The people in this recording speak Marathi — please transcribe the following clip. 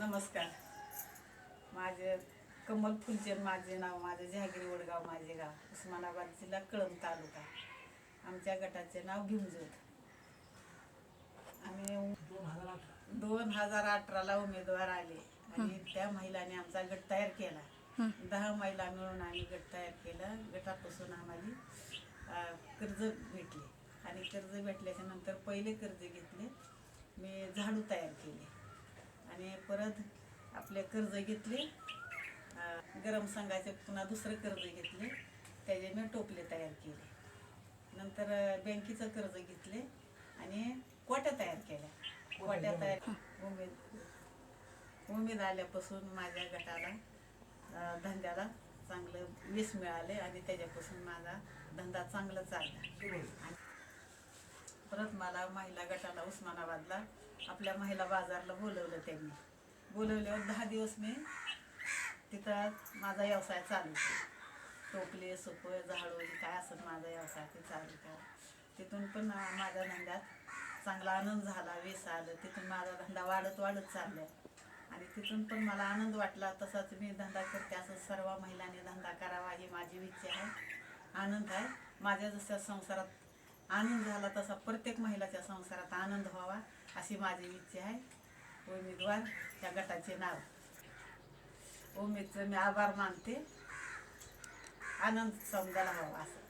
नमस्कार. माझे कमल फुलचंद माझे नाव. माझे जहागीर वडगाव माझे गाव. उस्मानाबाद जिल्हा कळंब तालुका. आमच्या गटाचे नाव भीमज्योत. आम्ही 2018ला उमेदवार आले आणि त्या महिलांनी आमचा गट तयार केला. 10 महिला मिळून आम्ही गट तयार केला. गटापासून आम्हाला कर्ज भेटले आणि कर्ज भेटल्याच्या नंतर पहिले कर्ज घेतले. मी झाडू तयार केले आणि परत आपले कर्ज घेतले. गरम संघाचे पुन्हा दुसरं कर्ज घेतले. त्याचे मी टोपले तयार केले. नंतर बँकेचं कर्ज घेतले आणि कोट्या तयार केल्या. कोट्या तयार उमेद आल्यापासून माझ्या गटाला धंद्याला चांगलं यश मिळाले आणि त्याच्यापासून माझा धंदा चांगला चालला. परत मला महिला गटाला उस्मानाबादला आपल्या महिला बाजारला बोलवलं. त्यांनी बोलवल्यावर 10 दिवस मी तिथं माझा व्यवसाय चालू केला. टोपले सोपं झाडू काय असत माझा व्यवसाय ते चालू केला. तिथून पण माझ्या धंद्यात चांगला आनंद झाला. वेस आलं. तिथून माझा धंदा वाढत चालला आणि तिथून पण मला आनंद वाटला. तसाच मी धंदा करते. असं सर्व महिलांनी धंदा करावा ही माझी इच्छा आहे. आनंद आहे. माझ्या जसं संसारात आनंद झाला तसा प्रत्येक महिलाच्या संसारात आनंद व्हावा अशी माझी इच्छा आहे. उमेदवार या गटाचे नाव. उमेदचं मी आभार मानते. आनंद समजायला हवा असं.